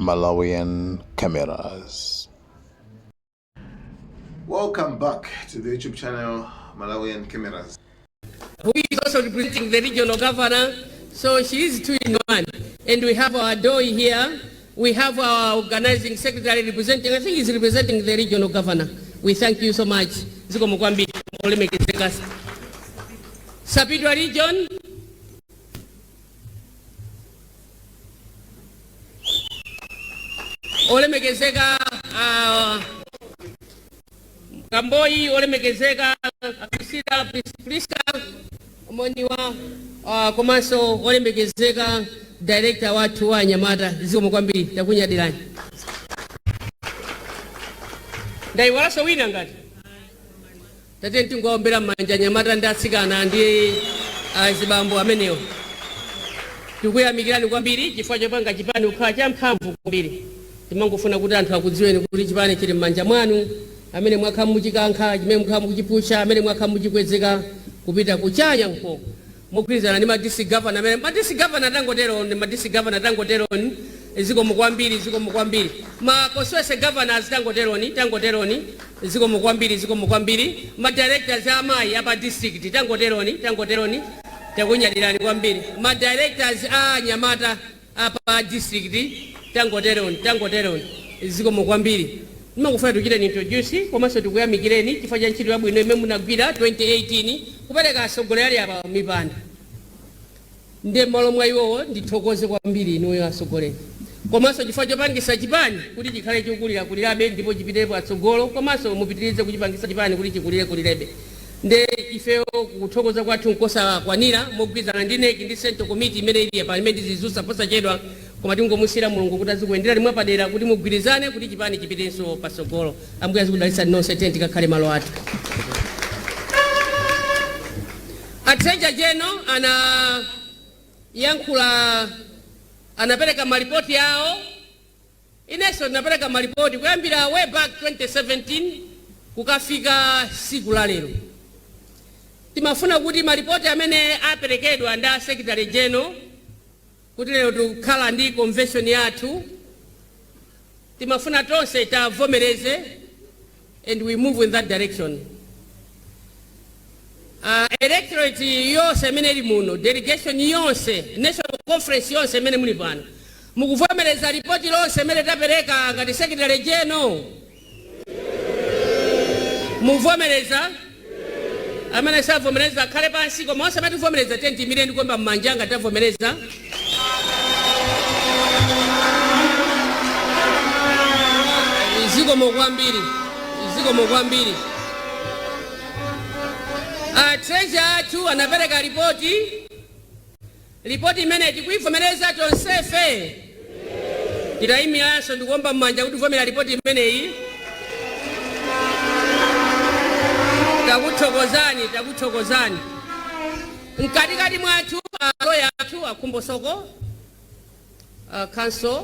Malawian cameras. Welcome back to the YouTube channel Malawian Cameras. Who is also representing the regional governor, so she is 2 in 1. And we have our DOI here. We have our organizing secretary representing, I think he's representing the regional governor. We thank you so much. Ziko Mukwambi, Sapitwa region. Olemekezeka Kamboi, Olemekezeka Priska Moniwa Komaso, Olemekezeka director watu wa Nyamata. Ziko Mukwambi, takunya dilani. Ndai walaso wina ngati. Tate ntingombera manja Nyamata ndasikana ndi azibambo amenewo. Tikuyamikirani kwambiri chifukwa chopanga chipani kukhala champhamvu kwambiri. Timangofuna kuti anthu akudziweni kuti chipani chili m'manja mwanu, amene mwakhala muchikankha, chimene mwakhala muchipusha, amene mwakhala muchikwezeka kupita kuchanya nkoko. Mugwirizana ndi madisi governor amene madisi governor tangoteroni ziko mukwambiri ma constituency governors tangoteroni ziko mukwambiri ma directors amayi apa district tangoteroni takunyadilani kwambiri ma directors a Nyamata apa district tangoteroni ziko mukwambiri. Nimangofuna tuchite introduce komanso tikuyamikireni chifukwa cha ntchito yabwino imene munagwira 2018 kupereka atsogoleri apa mipanda. Ndiye malo mwa iwowo ndithokoze kwambiri inuyo atsogoleri. Komanso chifukwa chopangisa chipani kuti chikhale chokulirabe ndipo chipitepo atsogolo, komanso mupitirize kuchipangisa chipani kuti chikulirebe. Nde ifeyo kuthokoza kwathu nkosakwanira mogwirizana ndi NEC ndi Central Committee imene ili pa imene zizusa posachedwa, koma tingomusira Mulungu kuti azikuyenderani mwapadera kuti mugwirizane kuti chipani chipitenso patsogolo. Ambuye azikudalitsani nonse tenti kakhale malo athu. Atsenja jeno yankhula anapereka maripoti yao. Ineso napeleka maripoti kuyambira way back 2017 kukafika siku la lero. Timafuna kuti maripoti amene aperekedwa nda Secretary General kuti lero tukhala ndi convention yathu. Timafuna tonse tavomereze and we move in that direction. Electorate yonse imene ili muno, delegation yonse, national conference yonse imene muli pano, mukuvomereza ripoti lonse imene tapereka ngati Secretary General. Muvomereza? Amene savomereza khale pansi, koma onse amene tivomereza tenti imene ndikomba mmanjanga tavomereza. Ziko mukwambiri. Treasure athu anapereka ripoti imene tikuivomereza tonsefe. Titayimiranso ndikomba mmanja kuti tivomera ripoti imeneyi. Takuthokozani. Mkatikati mwathu aloya athu akumbosoko council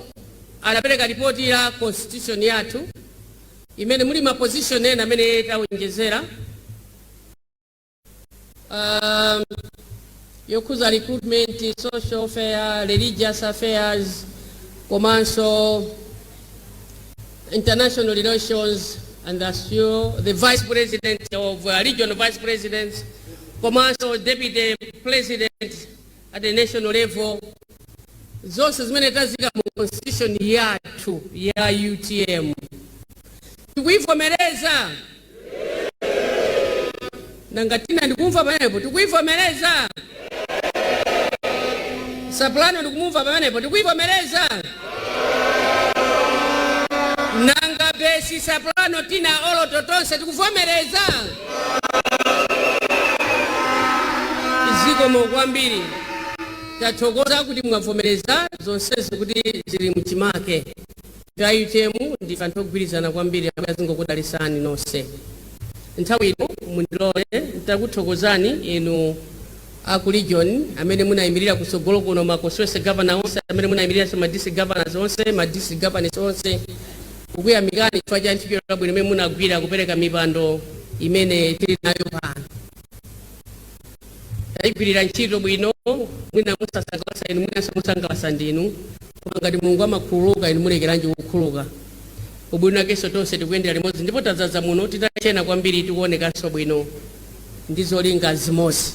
anapereka ripoti la constitution yathu imene muli ma position ena amene tawonjezera. Yokuza recruitment, social affairs, religious affairs, commercial, international relations, and that's the vice president of regional vice presidents, commercial deputy president at the national level. Zose zimene tazika mu constitution yathu ya UTM. Tikuivomereza. Nangatina ndikumva pamenepo tikuivomereza. Saplano ndikumva pamenepo tikuivomereza. Nanga besi saplano tina olo tonse tikuvomereza. Ziko mukwambiri. Tathokoza kuti mwavomereza zonsezi kuti zili mchimake. Cha UTM ndi anthu ogwirizana kwambiri amene azingokudalisani nonse. Nthawi ino mundilole takuthokozani inu aku region amene munayimirira kutsogolo kuno ma constituency governor onse amene munayimirira ma district governors onse ma district governors onse kukuyamikani chifukwa cha ntchito yabwino imene munagwira kupereka mipando imene tili nayo pano. Tayigwirira ntchito bwino mwina musasangalasa inu mwina musangalasa ndinu ngati Mulungu amakhululuka inu mulekeranji kukhululuka. Ubwino wakenso tonse tikuyendera limodzi ndipo tadzaza muno titachena kwambiri tikuonekanso bwino ndi zolinga zimodzi.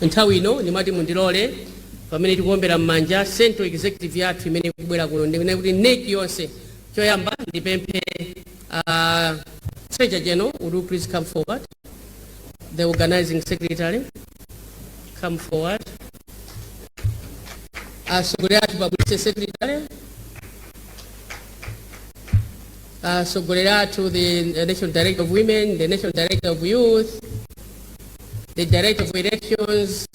Nthawi ino ndimati mundilole pamene tikuombera m'manja Central Executive yathu imene ikubwera kuno ndikuti kuti NEC yonse choyamba ndipemphe Treasurer General, would you please come forward? The organizing secretary, come forward. Asogolera atu public secretary. Asogolera atu the National Director of Women, the National Director of Youth, the Director of Elections,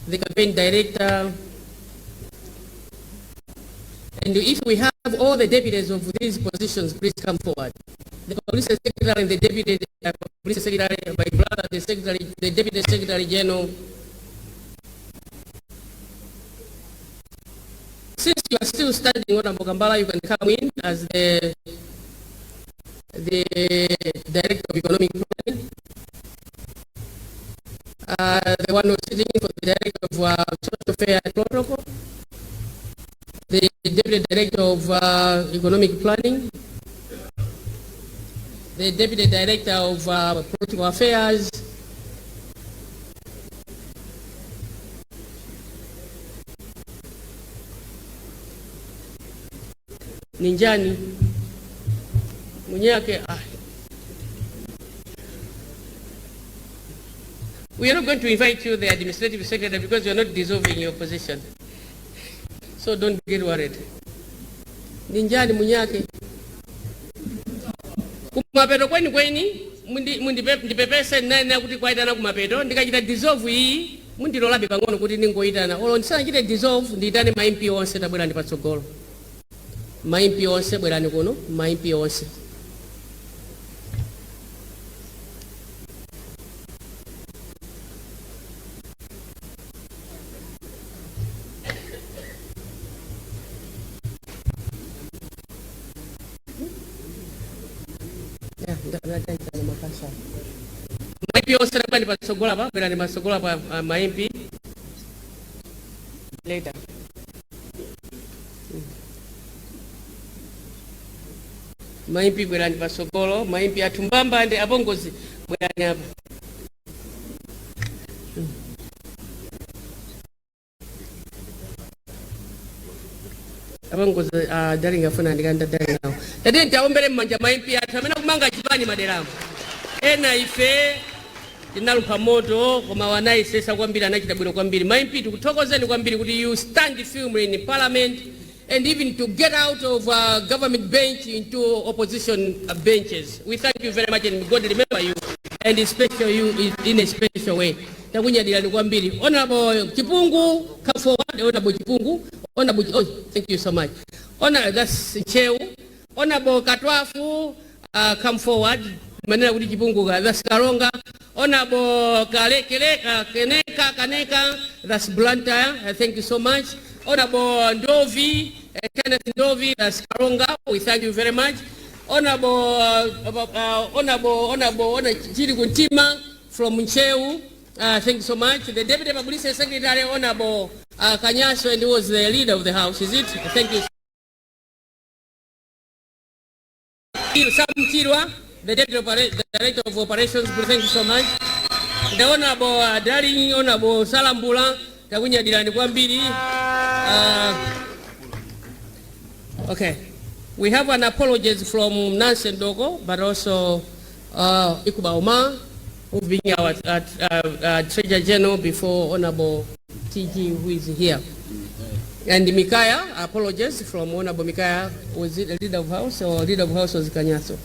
the Campaign Director. And if we have all the deputies of these positions, please come forward. The Police Secretary and the Deputy Police Secretary, my brother, the Secretary, the Deputy Secretary General. Since you are still studying Honorable Kambala, you can come in as the Director of Economic Planning. The one who's sitting for the Director of Social Affairs and Protocol. The Deputy Director of Economic Planning. The Deputy Director of Political Affairs. Ninjani Munyake. We are not going to invite you, the Administrative Secretary, because you are not dissolving your position. So don't get worried. Ninjani Munyake. Kumapeto kweni mundipepese nane kuti kwaitana kumapeto ndikachita dissolve iyi mundilolabe pang'ono kuti ningoitana olo ndisanachite dissolve ndiitane ma MP onse tabwera ndi patsogolo. Ma MP onse bwerani kuno, ma MP onse. MP onse tabwera ndi patsogolo pa, bwerani patsogolo pa ma MP. Later. Maimpi bwerani pasogolo, maimpi atumbamba ndi abongozi bwerani apa. Abongozi dalinga funa ndikanda dalinga nawo. Tati ntaombere mmanja maimpi atu amene kumanga chipani maderamu. Ena ife tinalumpha moto koma wanayisesa kwambiri anachita bwino kwambiri. Maimpi tikuthokozeni kwambiri kuti you stand firmly in parliament and even to get out of government bench into opposition benches. We thank you very much and God remember you and especially you in a special way. Takunyadilani kwambiri. Honorable Chipungu, come forward. Honorable Chipungu. Honorable, oh, thank you so much. That's Cheu. Honorable Katwafu, come forward. Manena kuti Chipungu, that's Karonga. Honorable Kaneka, that's Blantyre. Thank you so much. Honorable Ndovi, Kenneth Ndovi, that's Karonga. We thank you very much. Honorable Chiri Kuntima from Ncheu. Thank you so much. The Deputy Public Secretary, Honorable Kanyaso, and he was the leader of the House, is it? Thank you. Sam Chirwa, the Deputy Director of Operations, thank you so much. The Honorable Daring, Honorable Salambula, Takunya Dilani Kwambiri. Okay. We have an apology from Nancy Ndogo, but also Ikuba Omar, who's been our Treasurer General before Honorable TG, who is here. And Mikaya, apologies from Honorable Mikaya, was it the leader of house or leader of house was Kanyaso?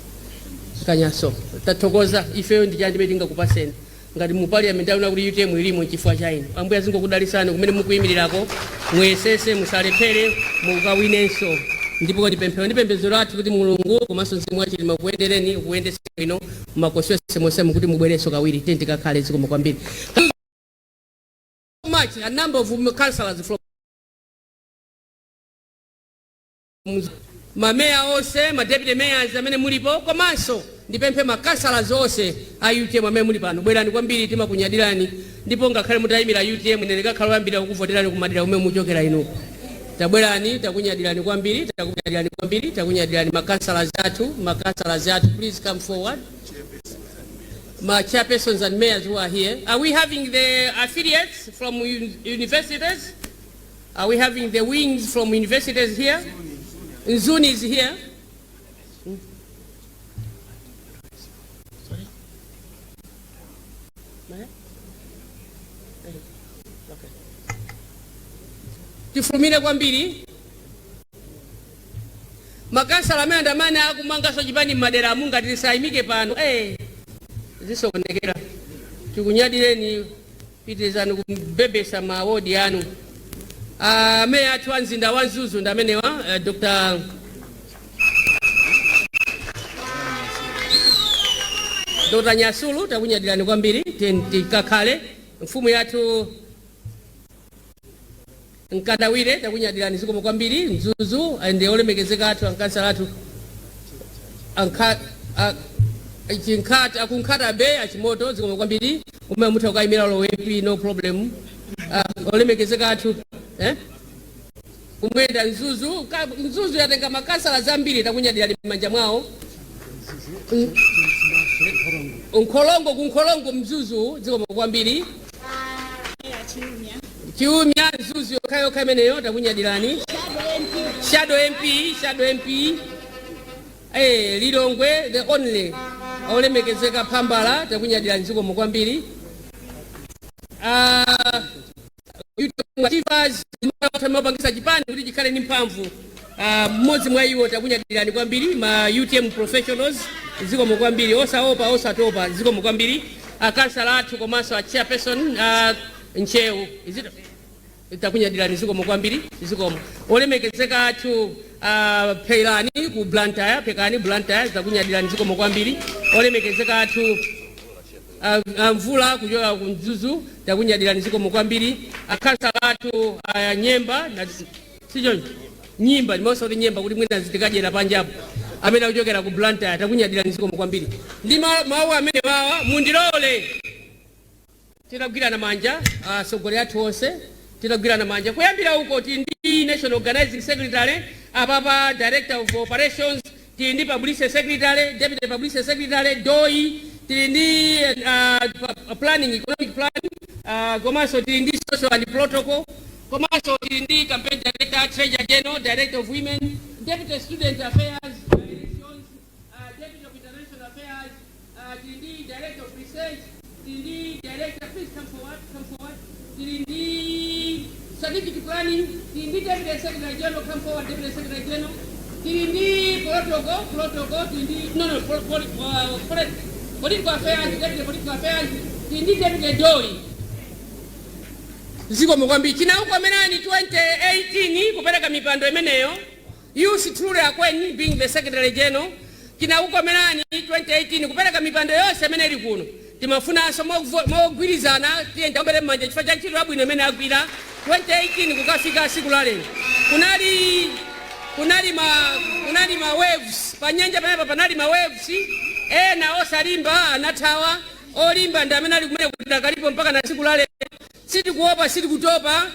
Kanyaso. Tatogoza, if you ndijandi meeting kupaseni. Ngati mu parliament auna kuti UTM ilimu chifukwa chaini. Ambuya zingo kudalisana kumene mukuyimirako mwesese musalephere mukawinenso. Ndipo kuti ndipemphero lathu kuti Mulungu komanso mzimu wache limakuyendereni kuyendesa bwino mumakoswese mosemu kuti mubwerenso kawiri tenti kakhale zikomo kwambiri. Much a number of councillors from mameya onse, deputy mayors amene mulipo komanso ndipemphe councillors onse a UTM amene muli pano bwerani kwambiri timakunyadirani ndipo ngakhale mutayimira UTM ine ndikakhala kuyambira kukuvoterani kumadera umene muchokera inu. tabwerani takunyadirani kwambiri takunyadirani makansala zathu, please come forward. My chairpersons and mayors who are here. Are we having the affiliates from universities? Are we having the wings from universities here? Nzuni is here. Tifumine kwambiri. Makansala ameandamana akumangaso chipani madera munga tisaimike pano. Zisokonekera. Tikunyadireni pitizani kumbebesa maawodi anu. Meya athu anzinda wanzuzu ndamenewa Dr. Nyasulu takunyadirani kwambiri tikakhale. Mfumu yathu Nkadawire takunyadirani zikomo kwambiri. Mzuzu ande olemekezeka athu ankansala athu akunkata be achimoto zikomo kwambiri. Umwe mutha kuyimira lowepi no problem. Olemekezeka athu kumwenda Nzuzu yatenga makansala zambiri takunyadirani manja mwawo. Kunkolongo Mzuzu zikomo kwambiri. Chiumya Nzuzu yokayoka imeneyo takunyadirani. Shadow MP. Lilongwe the only olemekezeka Pambala takunyadirani zikomo kwambiri. Achievers mapangisa chipani kuti chikhale ni mphamvu. Mmodzi mwa iwo takunyadirani kwambiri. Ma UTM professionals zikomo kwambiri. Osaopa osatopa zikomo kwambiri. Akansala athu komanso a chairperson Ncheu takunyadirani zikomo kwambiri. Zikomo olemekezeka athu Peilani ku Blantyre takunyadirani zikomo kwambiri. Olemekezeka athu Mvula kujola ku Nzuzu takunyadirani zikomo kwambiri. Akansala athu Nyemba na sijo Nyimba ndimoso Nyemba kuti mwina zitikajera panjapo amene akuchokera ku Blantyre takunyadirani zikomo kwambiri. Ndi mawu amene wawa mundilole tinagwirana manja sogole athu onse tinagwirana manja kuyambira uko tindi National Organizing Secretary apapa Director of Operations tindi Publicity Secretary Deputy Publicity Secretary DOI tindi Planning Economic Plan komanso tindi Social and Protocol komanso tindi Campaign Director Treasurer General Director of Women Deputy Student Affairs Elections Deputy of International Affairs tindi Director of Research tindi Director, please come forward. Tindi Strategic Planning, tindi Deputy Secretary General, come forward, Deputy Secretary General. Tindi Protocol, tindi Political Affairs, Deputy Political Affairs, tindi Deputy DOI. Zikomo kwambiri chinauko menani 2018 kupeleka mipando imeneyo. Youth Truly Akweni being the Secretary General. Chinauko menani 2018 kupeleka mipando yose imeneli kuno. Timafunanso mogwirizana tiyenda mbele manja chifukwa cha ntchito yabwino imene agwira 2018 kukafika siku la lero. Kunali ma waves panyanja pamenepa panali ma waves ena osalimba anathawa olimba ndi amene ali kumene kudakalipo mpaka na siku la lero. Sitikuopa sitikutopa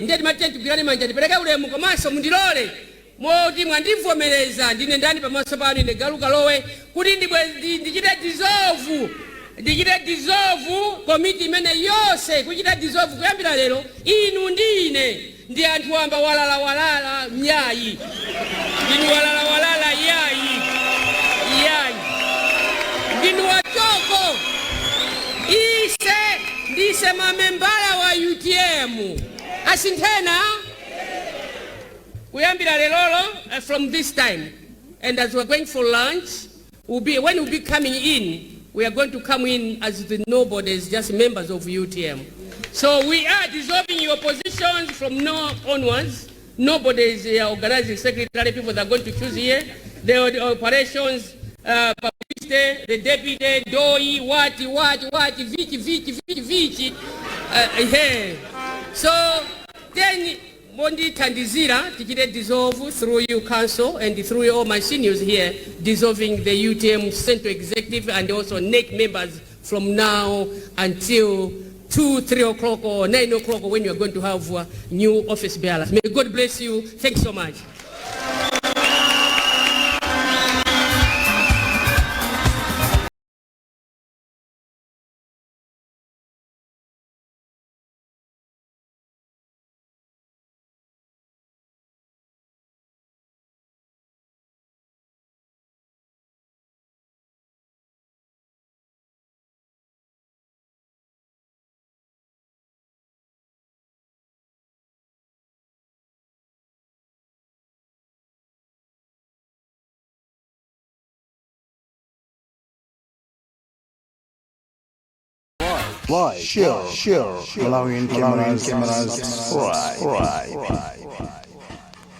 ndeti matenti kugwirani manja tipereke ulemu komanso mundilole moti mwandivomereza ndine ndani pamaso pano ine Galuka Lowe kuti ndichite dissolve komiti imene yonse kuchita dissolve kuyambira lero inu ndine ndi anthu amba walala myayi ndinu walala yayi ndinu wachoko ndise mamembala wa UTM asinthena kuyambira lelolo from this time, and as we're going for lunch, when we'll be coming in, we are going to come in as the nobodies, just members of UTM. So we are dissolving your positions from now onwards. Nobody's organizing secretary, people that are going to choose here, the operations, publicity, the deputy, DOI, what, vichi. So then, Bondi Tandizira, tichite dissolve through you council and through all my seniors here, dissolving the UTM Central Executive and also NEC members from now until 2, 3 o'clock or 9 o'clock when you are going to have new office bearers. May God bless you. Thanks so much. Like, share, Malawian cameras, right.